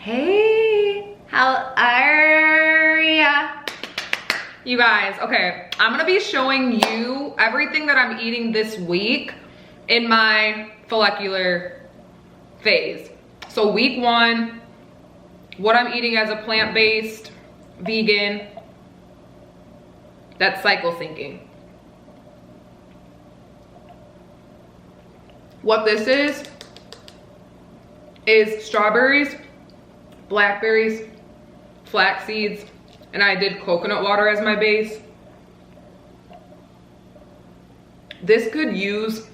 Hey, how are ya? You guys, okay, I'm gonna be showing you everything that I'm eating this week in my follicular phase. So week 1, what I'm eating as a plant-based vegan that's cycle syncing. What this is strawberries, blackberries, flax seeds, and I did coconut water as my base. This could use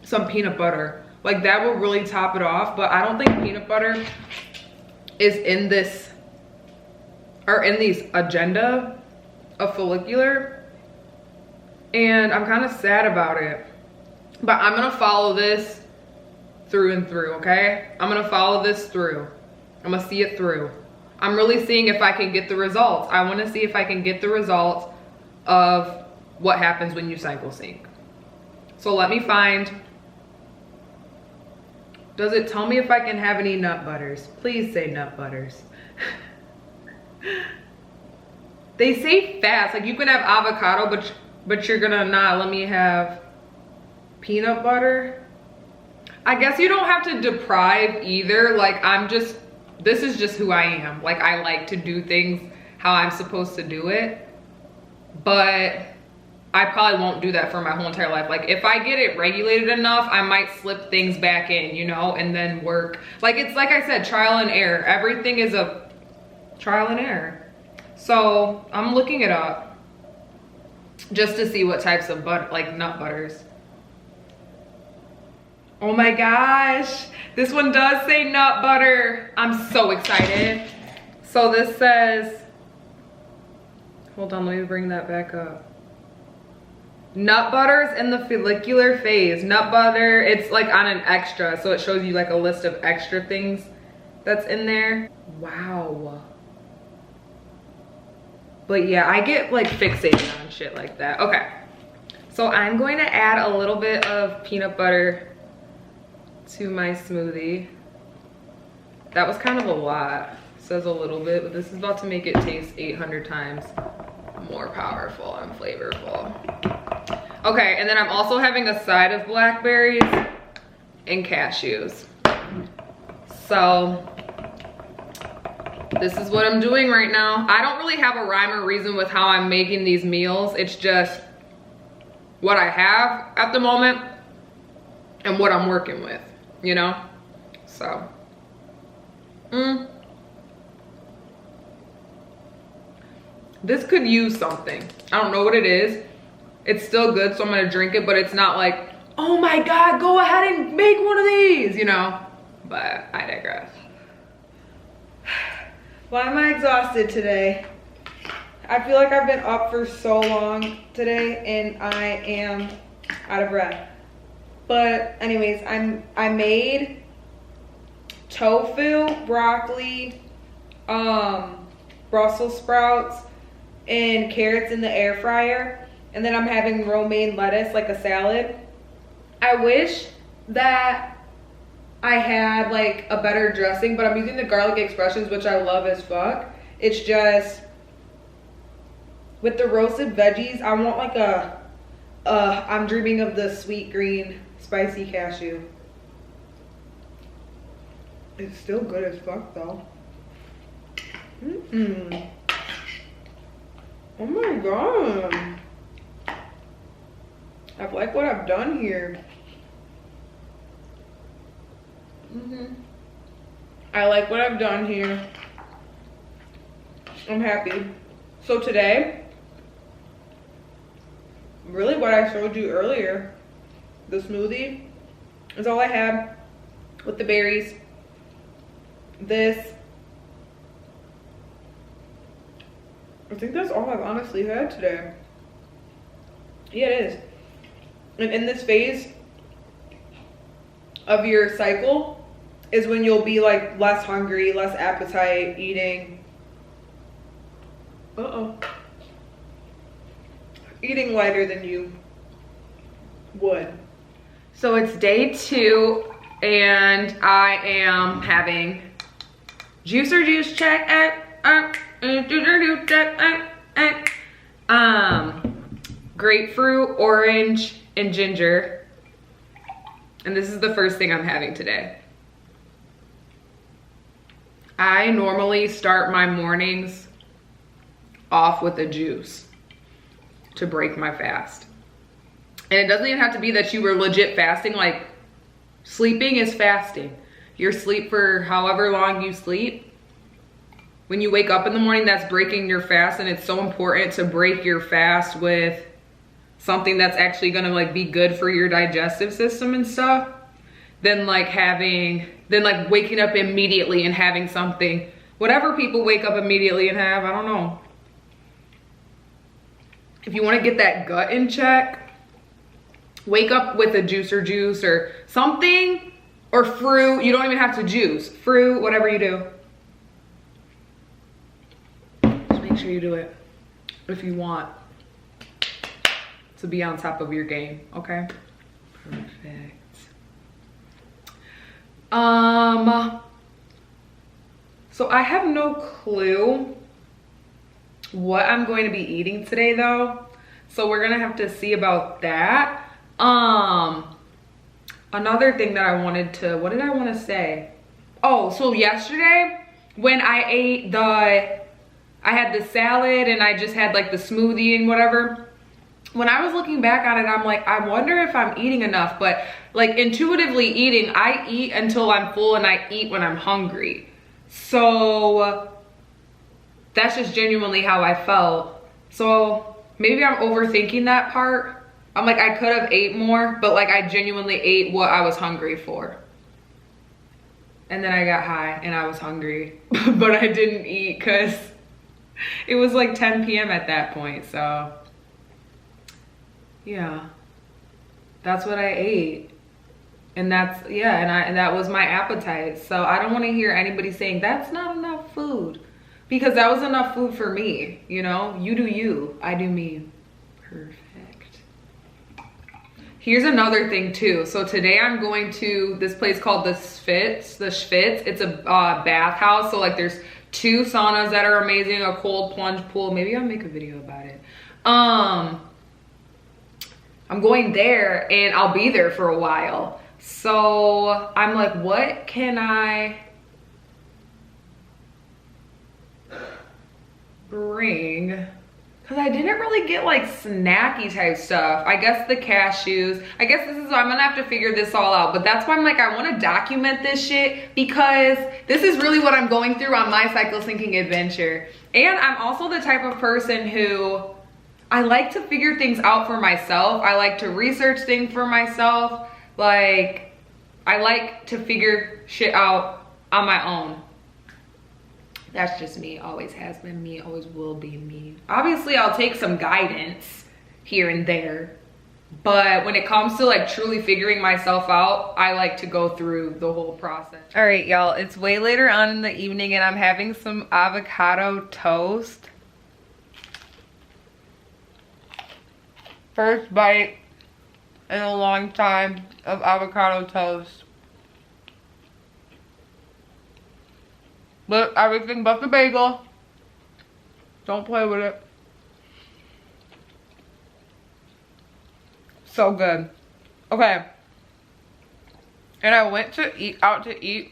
some peanut butter. Like that will really top it off, but I don't think peanut butter is in this, or in these agenda of follicular. And I'm kind of sad about it. But I'm gonna follow this through and through, okay? I'm gonna follow this through. I'm gonna see it through. I'm really seeing if I can get the results. I wanna see if I can get the results of what happens when you cycle sync. So let me find, does it tell me if I can have any nut butters? Please say nut butters. They say fast, like you can have avocado, but you're gonna not let me have peanut butter. I guess you don't have to deprive either. Like this is just who I am. Like I like to do things how I'm supposed to do it, but I probably won't do that for my whole entire life. Like if I get it regulated enough, I might slip things back in, you know, and then work. Like it's like I said, trial and error. Everything is a trial and error. So I'm looking it up just to see what types of nut butters. Oh my gosh, this one does say nut butter. I'm so excited. So this says, hold on, let me bring that back up. Nut butters in the follicular phase. Nut butter, it's like on an extra, so it shows you like a list of extra things that's in there. Wow. But yeah, I get like fixated on shit like that. Okay, so I'm going to add a little bit of peanut butter to my smoothie. That was kind of a lot. It says a little bit, but this is about to make it taste 800 times more powerful and flavorful. Okay, and then I'm also having a side of blackberries and cashews. So this is what I'm doing right now. I don't really have a rhyme or reason with how I'm making these meals. It's just what I have at the moment and what I'm working with, you know? So, this could use something. I don't know what it is. It's still good, so I'm gonna drink it, but it's not like, oh my God, go ahead and make one of these, you know? But I digress. Why am I exhausted today? I feel like I've been up for so long today and I am out of breath. But anyways, I made tofu, broccoli, Brussels sprouts, and carrots in the air fryer. And then I'm having romaine lettuce, like a salad. I wish that I had like a better dressing, but I'm using the garlic expressions, which I love as fuck. It's just, with the roasted veggies, I want like I'm dreaming of the sweet green spicy cashew. It's still good as fuck though. Oh my God. I like what I've done here. I like what I've done here. I'm happy. So today, really what I showed you earlier, the smoothie, is all I had with the berries. This, I think that's all I've honestly had today. Yeah, it is. And in this phase of your cycle is when you'll be like less hungry, less appetite, eating. Eating lighter than you would. So it's day 2 and I am having Juice or juice check. Grapefruit, orange, and ginger. And this is the first thing I'm having today. I normally start my mornings off with a juice to break my fast. And it doesn't even have to be that you were legit fasting. Like, sleeping is fasting. Your sleep for however long you sleep. When you wake up in the morning, that's breaking your fast, and it's so important to break your fast with something that's actually gonna like be good for your digestive system and stuff, than like waking up immediately and having something, whatever people wake up immediately and have, I don't know. If you wanna get that gut in check, wake up with a juice or something, or fruit. You don't even have to juice. Fruit, whatever you do. Just make sure you do it if you want to be on top of your game, okay? Perfect. So I have no clue what I'm going to be eating today though. So we're gonna have to see about that. Another thing that I wanted to, what did I want to say? Oh, so yesterday when I ate I had the salad and I just had like the smoothie and whatever. When I was looking back on it, I'm like, I wonder if I'm eating enough, but like intuitively eating, I eat until I'm full and I eat when I'm hungry. So that's just genuinely how I felt. So maybe I'm overthinking that part. I'm like, I could have ate more, but like I genuinely ate what I was hungry for. And then I got high and I was hungry, but I didn't eat because it was like 10 p.m. at that point. So yeah, that's what I ate. And that's, yeah, and that was my appetite. So I don't want to hear anybody saying that's not enough food, because that was enough food for me. You know, you do you, I do me. Perfect. Here's another thing too. So today I'm going to this place called the Schwitz. It's a bathhouse. So like there's 2 saunas that are amazing, a cold plunge pool. Maybe I'll make a video about it. I'm going there and I'll be there for a while. So I'm like, what can I bring? Because I didn't really get like snacky type stuff. I guess the cashews. I guess this is, I'm gonna have to figure this all out. But that's why I'm like, I want to document this shit, because this is really what I'm going through on my cycle syncing adventure. And I'm also the type of person who, I like to figure things out for myself. I like to research things for myself. Like, I like to figure shit out on my own. That's just me, always has been me, always will be me. Obviously, I'll take some guidance here and there, but when it comes to like truly figuring myself out, I like to go through the whole process. All right, y'all, it's way later on in the evening and I'm having some avocado toast. First bite in a long time of avocado toast. But everything but the bagel. Don't play with it. So good. Okay. And I went to out to eat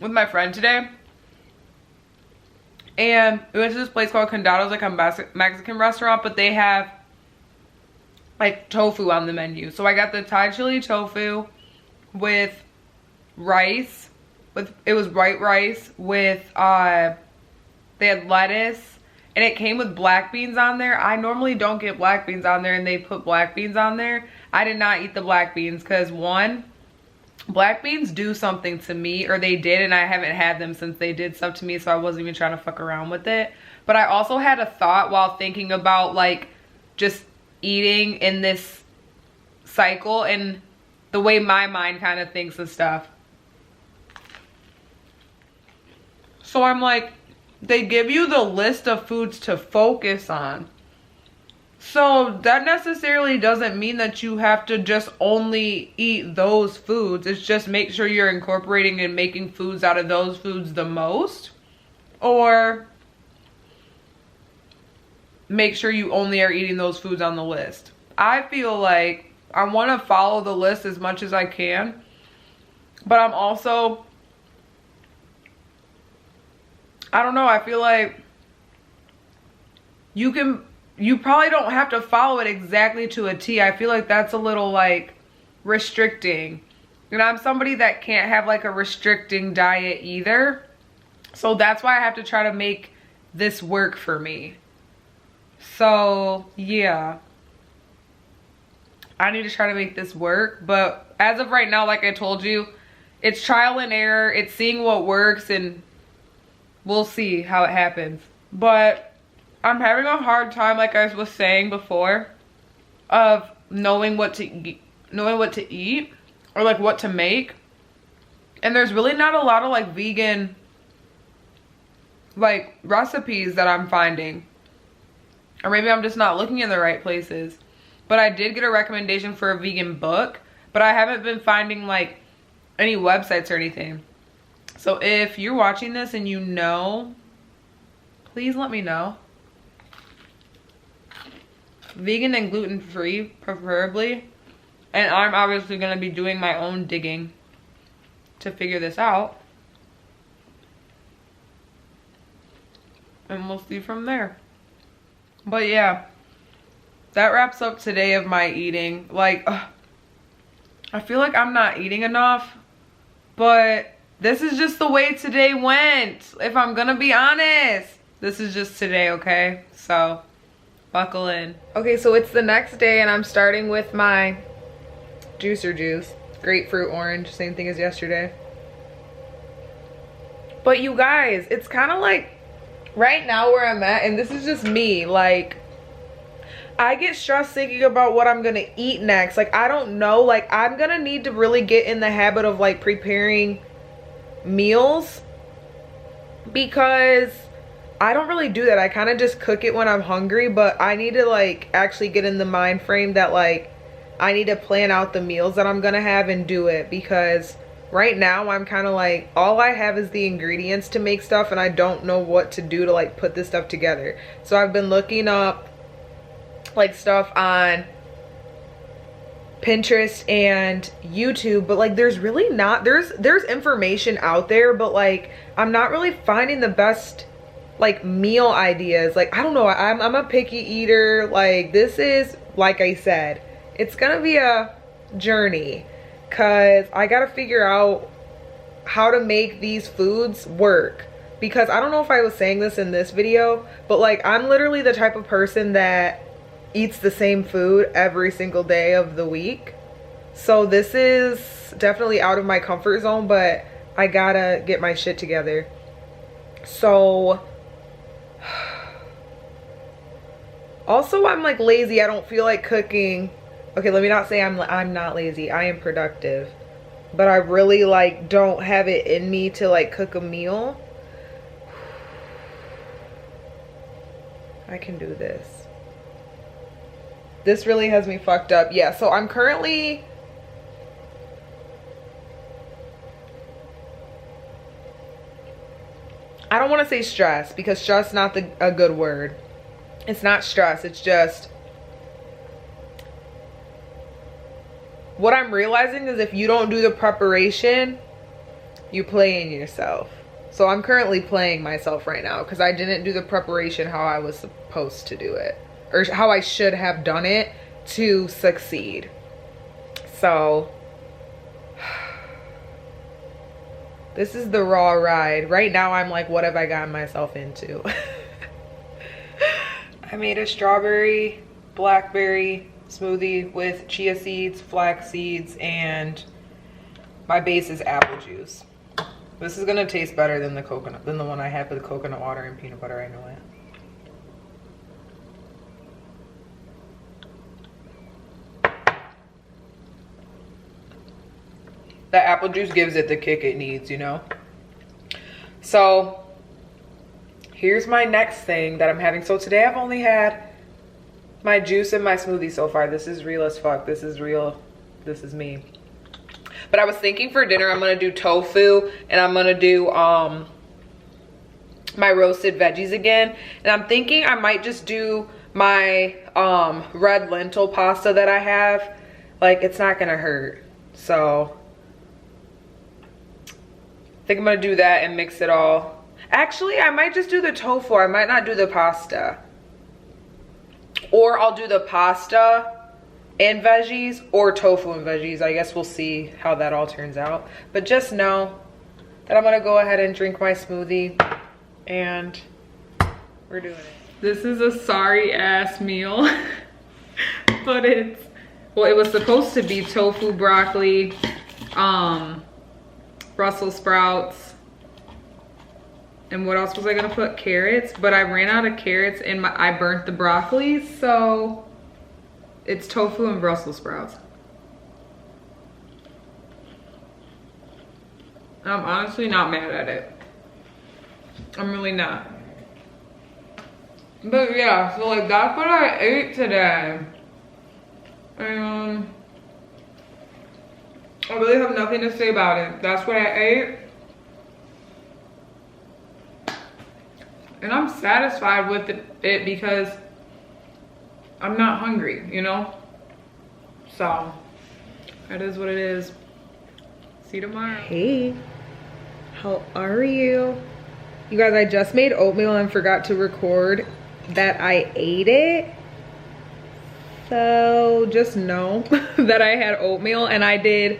with my friend today. And we went to this place called Condado's, like a Mexican restaurant, but they have like tofu on the menu. So I got the Thai chili tofu with rice. It was white rice with, they had lettuce, and it came with black beans on there. I normally don't get black beans on there, and they put black beans on there. I did not eat the black beans because, one, black beans do something to me, or they did, and I haven't had them since they did stuff to me, so I wasn't even trying to fuck around with it. But I also had a thought while thinking about like just eating in this cycle and the way my mind kind of thinks of stuff. So I'm like, they give you the list of foods to focus on. So that necessarily doesn't mean that you have to just only eat those foods. It's just make sure you're incorporating and making foods out of those foods the most. Or make sure you only are eating those foods on the list. I feel like I want to follow the list as much as I can. But I'm also, I don't know, I feel like you probably don't have to follow it exactly to a T. I feel like that's a little like restricting. And I'm somebody that can't have like a restricting diet either. So that's why I have to try to make this work for me. So yeah, I need to try to make this work. But as of right now, like I told you, it's trial and error. It's seeing what works, and we'll see how it happens. But I'm having a hard time, like I was saying before, of knowing what to eat or like what to make. And there's really not a lot of like vegan like recipes that I'm finding. Or maybe I'm just not looking in the right places. But I did get a recommendation for a vegan book, but I haven't been finding like any websites or anything. So if you're watching this and you know, please let me know. Vegan and gluten-free, preferably. And I'm obviously going to be doing my own digging to figure this out. And we'll see from there. But yeah, that wraps up today of my eating. Like, I feel like I'm not eating enough, but this is just the way today went. If I'm gonna be honest, this is just today, okay? So buckle in. Okay, so it's the next day and I'm starting with my juicer juice. Grapefruit orange, same thing as yesterday. But you guys, it's kind of like right now where I'm at, and this is just me, like I get stressed thinking about what I'm gonna eat next. Like I don't know, like I'm gonna need to really get in the habit of like preparing meals, because I don't really do that. I kind of just cook it when I'm hungry, but I need to like actually get in the mind frame that like I need to plan out the meals that I'm gonna have and do it, because right now I'm kind of like all I have is the ingredients to make stuff and I don't know what to do to like put this stuff together. So I've been looking up like stuff on Pinterest and YouTube, but like there's really not, there's information out there, but like I'm not really finding the best like meal ideas. Like I don't know, I'm a picky eater. Like this is, like I said, it's gonna be a journey, because I gotta figure out how to make these foods work. Because I don't know if I was saying this in this video, but like I'm literally the type of person that eats the same food every single day of the week. So this is definitely out of my comfort zone, but I gotta get my shit together. So also I'm like lazy. I don't feel like cooking. Okay, let me not say I'm not lazy. I am productive, but I really like don't have it in me to like cook a meal. I can do this. This really has me fucked up. Yeah, so I'm currently I don't want to say stress, because stress is not a good word. It's not stress. It's just what I'm realizing is if you don't do the preparation, you play in yourself. So I'm currently playing myself right now because I didn't do the preparation how I was supposed to do it, or how I should have done it to succeed. So this is the raw ride. Right now I'm like, what have I gotten myself into? I made a strawberry blackberry smoothie with chia seeds, flax seeds, and my base is apple juice. This is gonna taste better than the coconut, than the one I had with coconut water and peanut butter. I know it. That apple juice gives it the kick it needs, you know? So here's my next thing that I'm having. So today I've only had my juice in my smoothie so far. This is real as fuck. This is real. This is me. But I was thinking for dinner, I'm gonna do tofu and I'm gonna do my roasted veggies again. And I'm thinking I might just do my red lentil pasta that I have. Like, it's not gonna hurt. So I think I'm gonna do that and mix it all. Actually, I might just do the tofu. I might not do the pasta. Or I'll do the pasta and veggies, or tofu and veggies. I guess we'll see how that all turns out. But just know that I'm gonna go ahead and drink my smoothie, and we're doing it. This is a sorry ass meal, but it's, well, it was supposed to be tofu, broccoli, Brussels sprouts, and what else was I gonna put? Carrots, but I ran out of carrots and I burnt the broccoli, so it's tofu and Brussels sprouts. I'm honestly not mad at it. I'm really not. But yeah, so like that's what I ate today. And I really have nothing to say about it. That's what I ate. And I'm satisfied with it because I'm not hungry, you know? So, that is what it is. See you tomorrow. Hey, how are you? You guys, I just made oatmeal and forgot to record that I ate it. So, just know that I had oatmeal and I did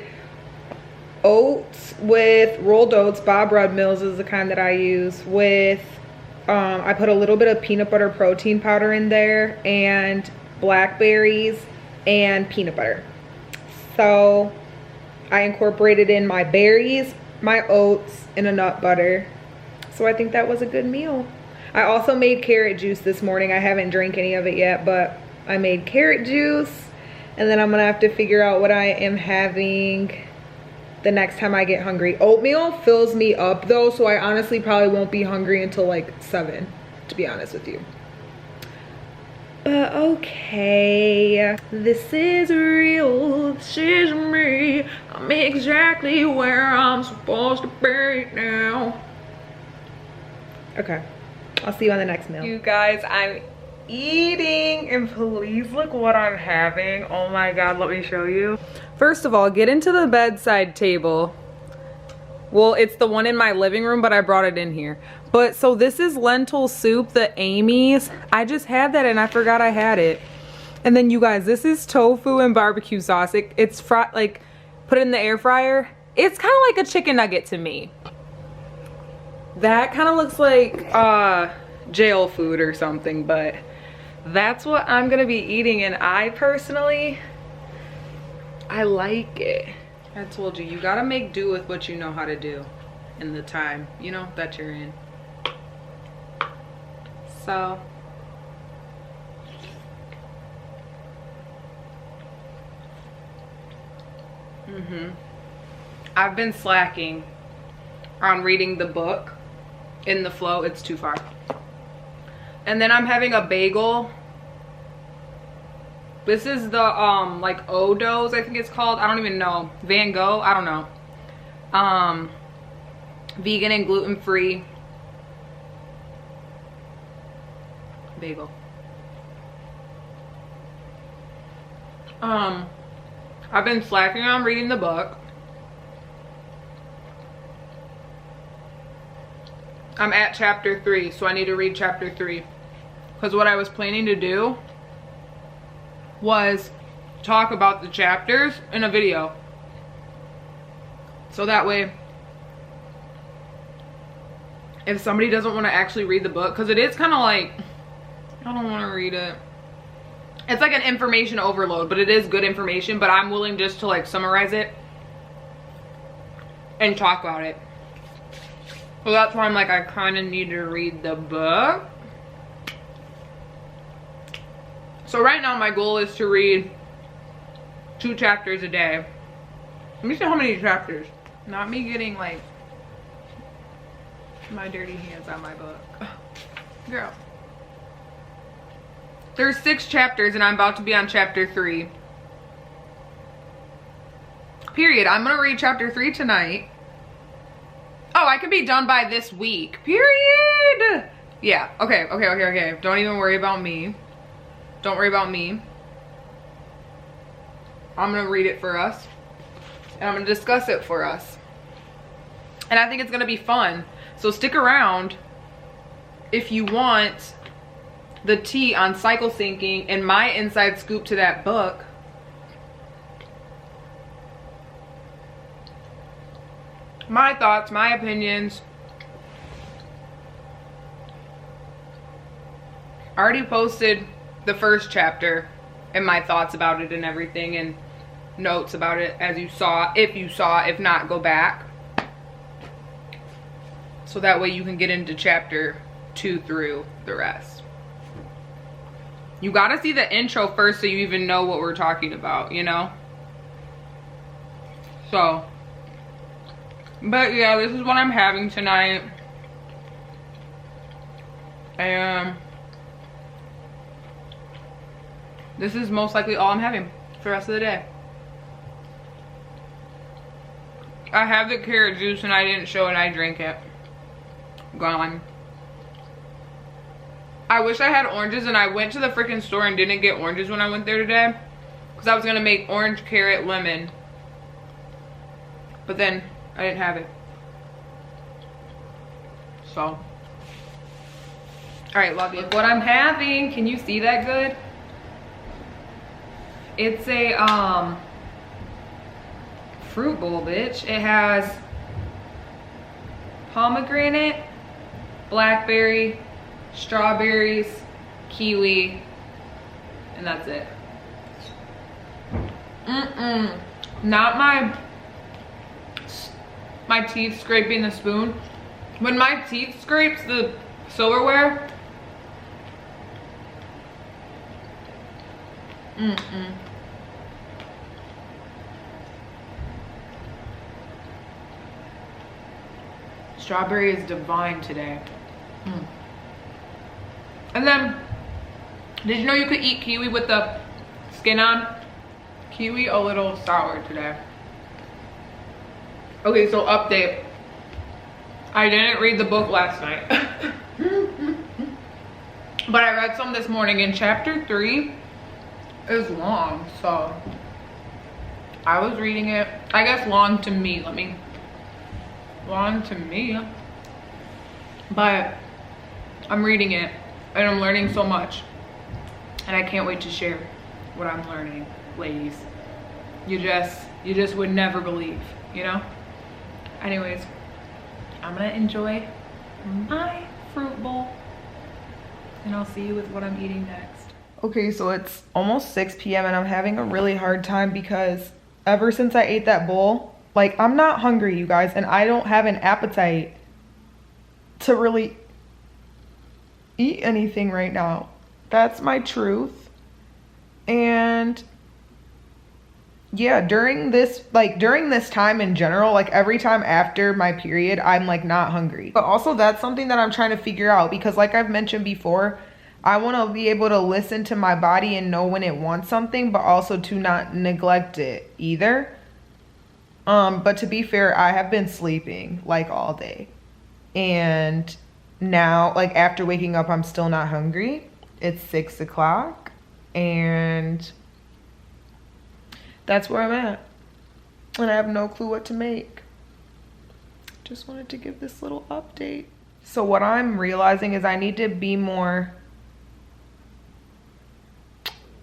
oats with rolled oats. Bob Red Mills is the kind that I use with, I put a little bit of peanut butter protein powder in there and blackberries and peanut butter. So I incorporated in my berries, my oats, and a nut butter. So I think that was a good meal. I also made carrot juice this morning. I haven't drank any of it yet, but I made carrot juice. And then I'm gonna have to figure out what I am having the next time I get hungry. Oatmeal fills me up though, so I honestly probably won't be hungry until like 7, to be honest with you. But okay, this is real, this is me. I'm exactly where I'm supposed to be now. Okay, I'll see you on the next meal. You guys, I'm eating and please look what I'm having. Oh my God, let me show you. First of all, get into the bedside table. Well, it's the one in my living room, but I brought it in here. But so this is lentil soup, the Amy's. I just had that and I forgot I had it. And then you guys, this is tofu and barbecue sauce. It's fried, like put it in the air fryer. It's kind of like a chicken nugget to me. That kind of looks like jail food or something, but that's what I'm gonna be eating, and I personally, I like it. I told you, you gotta make do with what you know how to do in the time, you know, that you're in. So, I've been slacking on reading the book in the flow. It's too far. And then I'm having a bagel. This is the like Odo's, I think it's called. I don't even know. Van Gogh, I don't know. Vegan and gluten-free bagel. I've been slacking on reading the book. I'm at chapter 3, so I need to read chapter 3. Because what I was planning to do was talk about the chapters in a video. So that way, if somebody doesn't want to actually read the book, because it is kind of like, I don't want to read it. It's like an information overload, but it is good information, but I'm willing just to like summarize it and talk about it. So that's why I'm like, I kind of need to read the book. So right now my goal is to read 2 chapters a day. Let me see how many chapters. Not me getting like my dirty hands on my book. Girl. There's 6 chapters and I'm about to be on chapter 3. Period. I'm gonna read chapter 3 tonight. Oh, I can be done by this week. Period. Yeah, okay. Don't even worry about me. Don't worry about me. I'm gonna read it for us. And I'm gonna discuss it for us. And I think it's gonna be fun. So stick around if you want the tea on cycle syncing and my inside scoop to that book. My thoughts, my opinions. I already posted the first chapter and my thoughts about it and everything, and notes about it as you saw. If not, go back. So that way you can get into chapter 2 through the rest. You gotta see the intro first so you even know what we're talking about, you know? So, but yeah, this is what I'm having tonight. And this is most likely all I'm having for the rest of the day. I have the carrot juice and I didn't show it, I drank it. Gone. I wish I had oranges, and I went to the freaking store and didn't get oranges when I went there today. Because I was going to make orange, carrot, lemon. But then I didn't have it. So. Alright, love you. What I'm having, can you see that good? It's a fruit bowl, bitch. It has pomegranate, blackberry, strawberries, kiwi, and that's it. Not my teeth scraping the spoon. When my teeth scrapes the silverware, strawberry is divine today. And then, did you know you could eat kiwi with the skin on? Kiwi a little sour today. Okay, so update. I didn't read the book last night. But I read some this morning, and chapter 3 is long, so I was reading it. I guess long to me, long to me. But I'm reading it. And I'm learning so much. And I can't wait to share what I'm learning, ladies. You just would never believe, you know? Anyways, I'm gonna enjoy my fruit bowl. And I'll see you with what I'm eating next. Okay, so it's almost 6 p.m. and I'm having a really hard time because ever since I ate that bowl, like, I'm not hungry, you guys, and I don't have an appetite to really eat anything right now. That's my truth. And yeah, during this time in general, like every time after my period, I'm like not hungry. But also that's something that I'm trying to figure out, because like I've mentioned before, I want to be able to listen to my body and know when it wants something, but also to not neglect it either. But to be fair, I have been sleeping like all day, and now, like after waking up, I'm still not hungry. It's 6 o'clock and that's where I'm at. And I have no clue what to make. Just wanted to give this little update. So what I'm realizing is I need to be more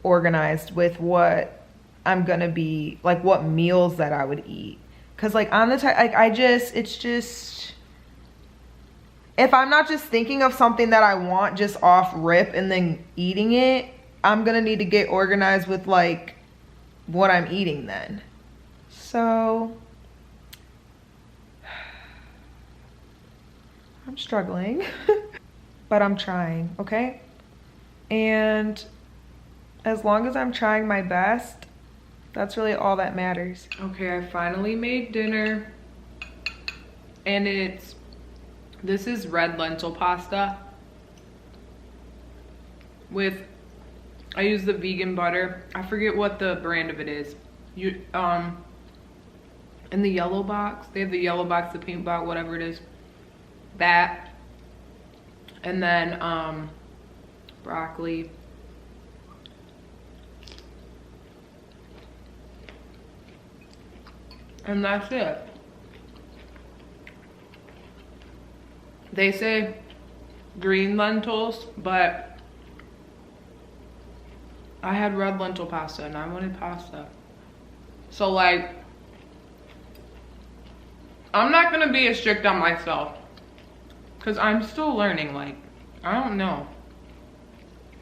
organized with what I'm gonna be, like what meals that I would eat. Cause like on the time, like it's just, if I'm not just thinking of something that I want just off rip and then eating it, I'm gonna need to get organized with like what I'm eating then. So I'm struggling, but I'm trying, okay? And as long as I'm trying my best, that's really all that matters. Okay, I finally made dinner, and this is red lentil pasta with I use the vegan butter. I forget what the brand of it is. You in the yellow box. They have the yellow box, the pink box, whatever it is. That. And then broccoli. And that's it. They say green lentils, but I had red lentil pasta and I wanted pasta. So like, I'm not gonna be as strict on myself because I'm still learning. Like, I don't know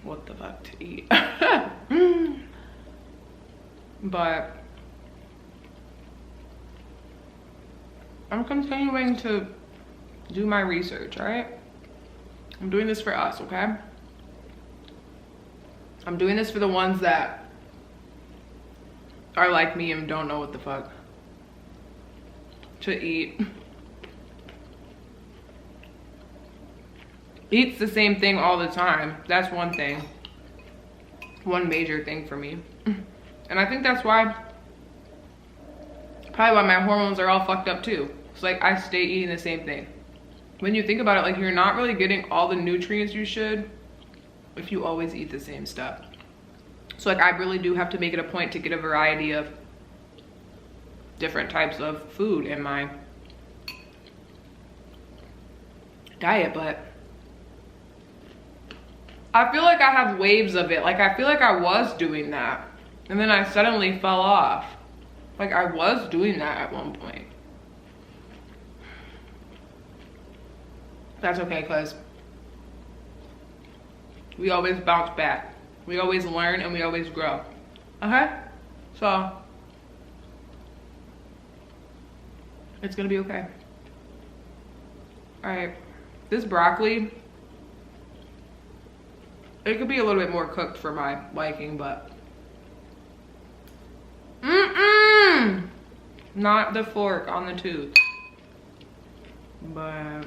what the fuck to eat. But I'm continuing to do my research, all right? I'm doing this for us, okay? I'm doing this for the ones that are like me and don't know what the fuck to eat. Eats the same thing all the time. That's one thing. One major thing for me. And I think that's why, probably why my hormones are all fucked up too. It's like I stay eating the same thing. When you think about it, like you're not really getting all the nutrients you should if you always eat the same stuff. So like I really do have to make it a point to get a variety of different types of food in my diet, but I feel like I have waves of it. Like I feel like I was doing that and then I suddenly fell off. Like I was doing that at one point. That's okay, because we always bounce back. We always learn and we always grow. Okay? So, it's gonna be okay. All right, this broccoli, it could be a little bit more cooked for my liking, but not the fork on the tooth. But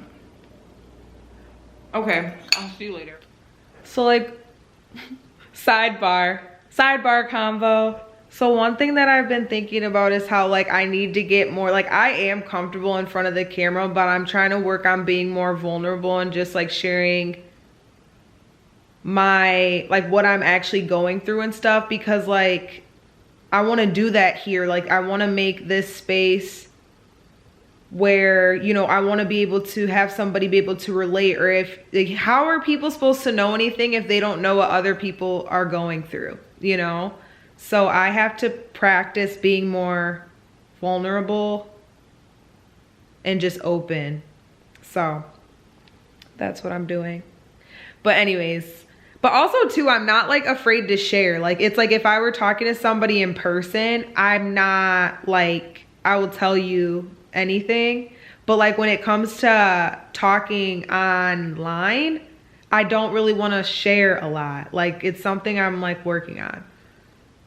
okay, I'll see you later. So like, sidebar convo. So one thing that I've been thinking about is how like I need to get more, like I am comfortable in front of the camera, but I'm trying to work on being more vulnerable and just like sharing my, like what I'm actually going through and stuff, because like I want to do that here. Like I want to make this space where, you know, I want to be able to have somebody be able to relate, or if like, how are people supposed to know anything if they don't know what other people are going through, you know? So I have to practice being more vulnerable and just open. So that's what I'm doing. But anyways, but also too, I'm not like afraid to share. Like it's like if I were talking to somebody in person, I'm not like, I will tell you anything. But like when it comes to talking online, I don't really want to share a lot. Like it's something I'm like working on.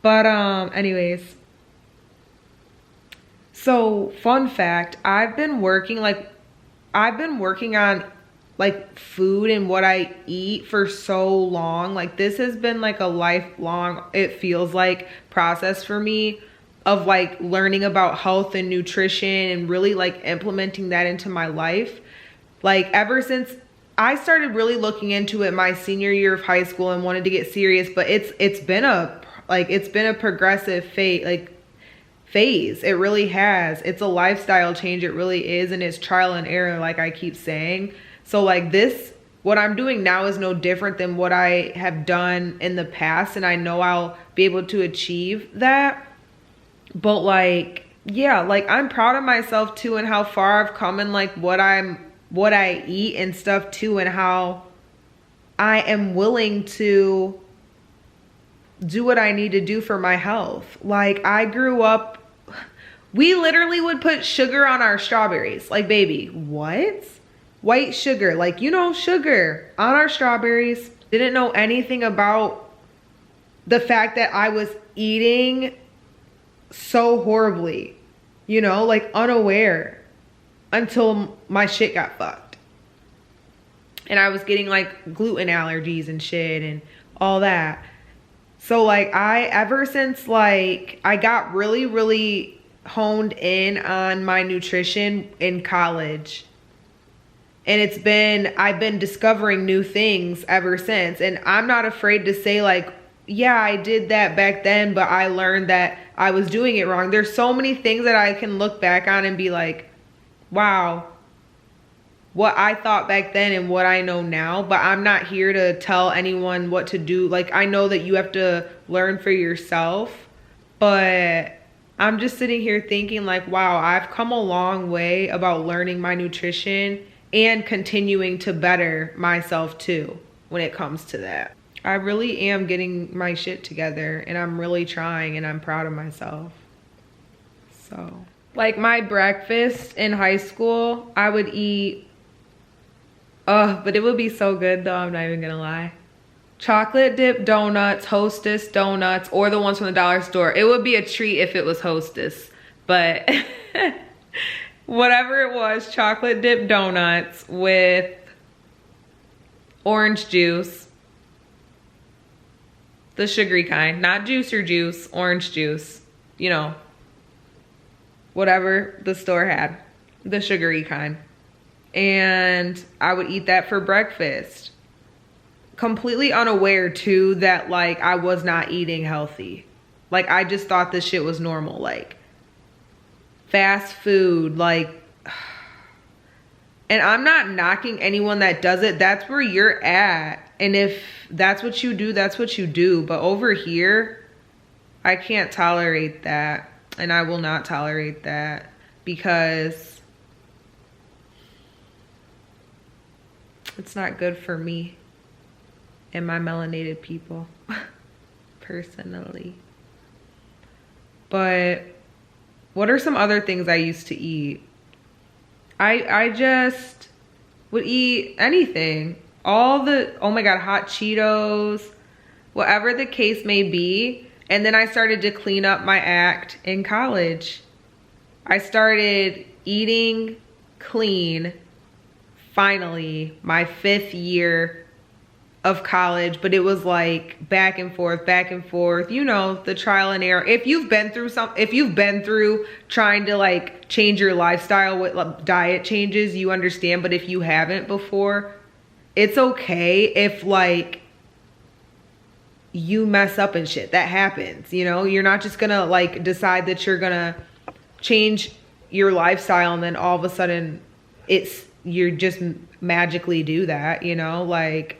But anyways, so fun fact, I've been working on like food and what I eat for so long. Like this has been like a lifelong, it feels like, process for me of like learning about health and nutrition and really like implementing that into my life. Like ever since I started really looking into it my senior year of high school and wanted to get serious, but it's been a progressive phase. It really has. It's a lifestyle change. It really is. And it's trial and error, like I keep saying. So like this, what I'm doing now is no different than what I have done in the past. And I know I'll be able to achieve that. But like, yeah, like I'm proud of myself too, and how far I've come, and like what I eat and stuff too, and how I am willing to do what I need to do for my health. Like I grew up, we literally would put sugar on our strawberries. Like, baby, what? White sugar, like, you know, sugar on our strawberries. Didn't know anything about the fact that I was eating so horribly, you know, like unaware, until my shit got fucked. And I was getting like gluten allergies and shit and all that. So like ever since like I got really, really honed in on my nutrition in college. And I've been discovering new things ever since. And I'm not afraid to say like, yeah, I did that back then, but I learned that I was doing it wrong. There's so many things that I can look back on and be like, wow, what I thought back then and what I know now. But I'm not here to tell anyone what to do. Like, I know that you have to learn for yourself, but I'm just sitting here thinking like, wow, I've come a long way about learning my nutrition and continuing to better myself too when it comes to that. I really am getting my shit together and I'm really trying and I'm proud of myself. So, like my breakfast in high school, I would eat, but it would be so good though, I'm not even gonna lie. Chocolate dip donuts, Hostess donuts, or the ones from the dollar store. It would be a treat if it was Hostess, but whatever it was, chocolate dip donuts with orange juice. The sugary kind, not juice or juice, orange juice. You know, whatever the store had, the sugary kind. And I would eat that for breakfast. Completely unaware too that like I was not eating healthy. Like I just thought this shit was normal. Like fast food, like, and I'm not knocking anyone that does it. That's where you're at. And if that's what you do, that's what you do. But over here, I can't tolerate that. And I will not tolerate that because it's not good for me and my melanated people, personally. But what are some other things I used to eat? I just would eat anything. All the, oh my God, hot Cheetos, whatever the case may be. And then I started to clean up my act in college. I started eating clean, finally, my 5th year of college, but it was like back and forth, you know, the trial and error. If you've been through trying to like change your lifestyle with diet changes, you understand. But if you haven't before, it's okay if like you mess up and shit. That happens, you know. You're not just gonna like decide that you're gonna change your lifestyle and then all of a sudden you're just magically do that, you know. Like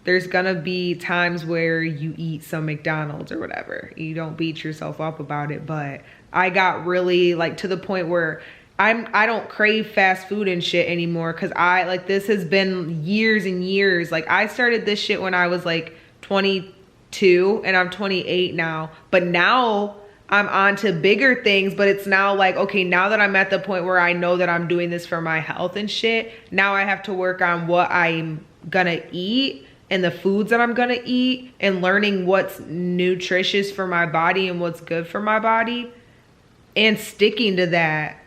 there's gonna be times where you eat some McDonald's or whatever. You don't beat yourself up about it. But I got really like to the point where I don't crave fast food and shit anymore, because I like, this has been years and years. Like I started this shit when I was like 22 and I'm 28 now. But now I'm on to bigger things, but it's now like, okay, now that I'm at the point where I know that I'm doing this for my health and shit, now I have to work on what I'm gonna eat and the foods that I'm gonna eat and learning what's nutritious for my body and what's good for my body and sticking to that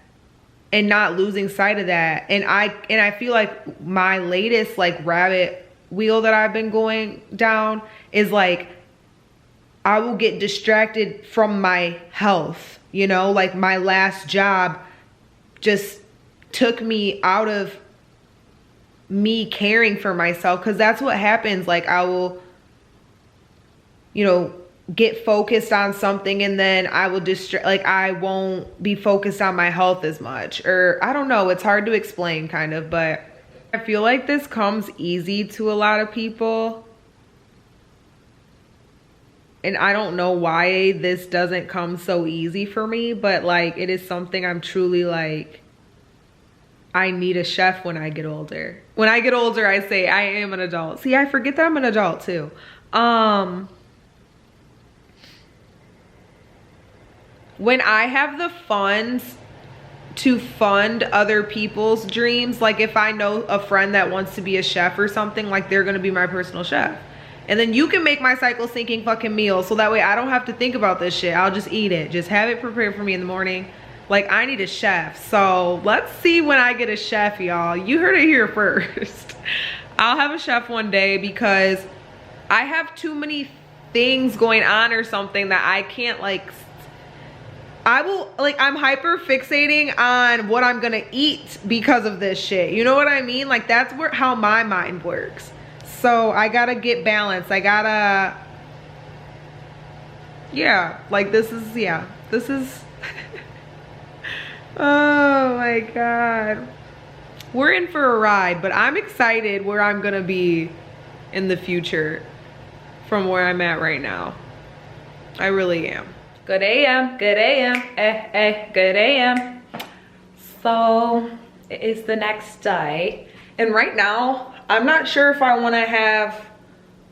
and not losing sight of that. And I feel like my latest like rabbit wheel that I've been going down is like, I will get distracted from my health, you know, like my last job just took me out of me caring for myself, because that's what happens. Like I will, you know, get focused on something and then I will like I won't be focused on my health as much, or I don't know, it's hard to explain kind of. But I feel like this comes easy to a lot of people, and I don't know why this doesn't come so easy for me, but like it is something I'm truly like, I need a chef when I get older. When I get older, I say I am an adult. See, I forget that I'm an adult too. When I have the funds to fund other people's dreams, like if I know a friend that wants to be a chef or something, like they're gonna be my personal chef. And then you can make my cycle syncing fucking meal, so that way I don't have to think about this shit. I'll just eat it. Just have it prepared for me in the morning. Like I need a chef. So let's see when I get a chef, y'all. You heard it here first. I'll have a chef one day because I have too many things going on or something that I can't like, I'm hyper fixating on what I'm gonna eat because of this shit. You know what I mean? Like that's how my mind works. So I gotta get balanced. I gotta, yeah, like this is oh my God. We're in for a ride, but I'm excited where I'm gonna be in the future from where I'm at right now. I really am. Good AM, good AM, good AM. So it is the next day. And right now, I'm not sure if I wanna have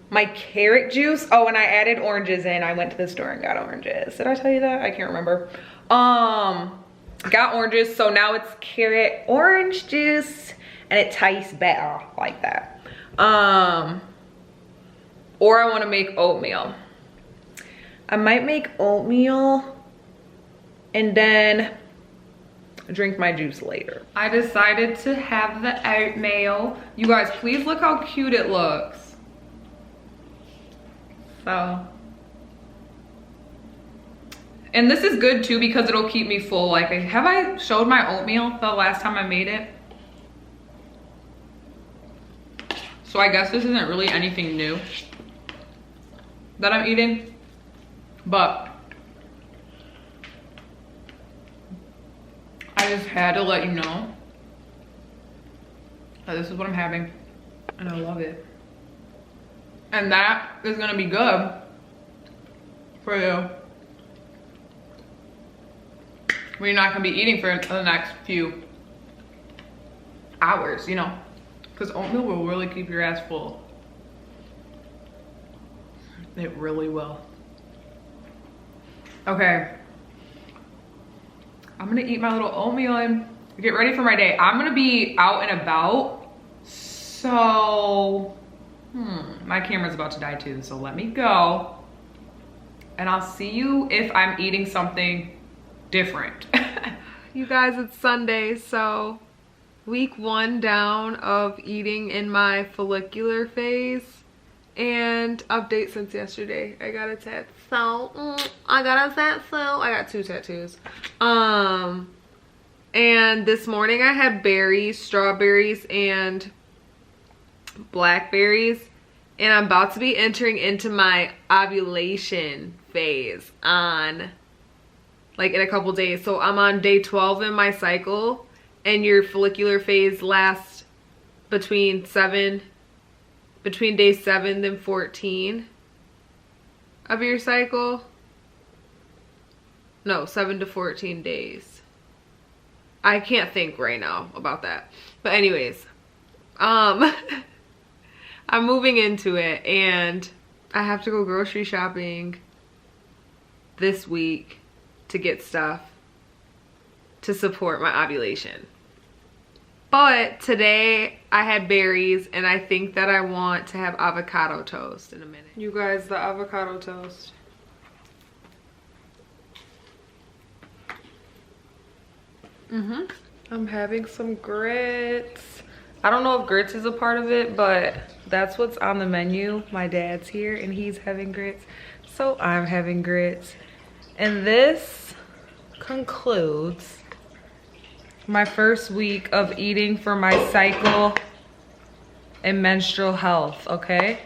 my carrot juice. Oh, and I added oranges in. I went to the store and got oranges. Did I tell you that? I can't remember. Got oranges, so now it's carrot orange juice and it tastes better like that. Or I wanna make oatmeal. I might make oatmeal and then drink my juice later. I decided to have the oatmeal. You guys, please look how cute it looks. So, and this is good too because it'll keep me full. Like, have I showed my oatmeal the last time I made it? So I guess this isn't really anything new that I'm eating. But I just had to let you know that this is what I'm having and I love it. And that is gonna be good for you. We're not gonna be eating for the next few hours, you know, because oatmeal will really keep your ass full. It really will. Okay, I'm gonna eat my little oatmeal and get ready for my day. I'm gonna be out and about, so my camera's about to die too, so let me go and I'll see you if I'm eating something different. You guys, it's Sunday, so week 1 down of eating in my follicular phase. And update since yesterday. I got a tattoo. I got 2 tattoos. And this morning I had berries, strawberries, and blackberries. And I'm about to be entering into my ovulation phase in a couple days. So I'm on day 12 in my cycle, and your follicular phase lasts between day 7 and 14 of your cycle. No, 7 to 14 days. I can't think right now about that. But anyways, I'm moving into it and I have to go grocery shopping this week to get stuff to support my ovulation. But today I had berries and I think that I want to have avocado toast in a minute. You guys, the avocado toast. I'm having some grits. I don't know if grits is a part of it, but that's what's on the menu. My dad's here and he's having grits, so I'm having grits. And this concludes my first week of eating for my cycle and menstrual health, okay?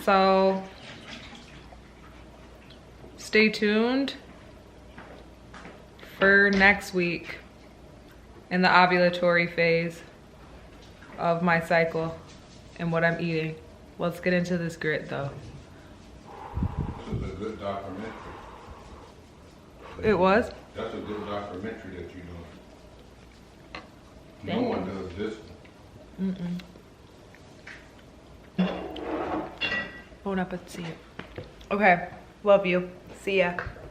So stay tuned for next week in the ovulatory phase of my cycle and what I'm eating. Let's get into this grit though. This is a good documentary. It was? That's a good documentary that you know. Thank No one does this one. Bon appetit. Okay, love you. See ya.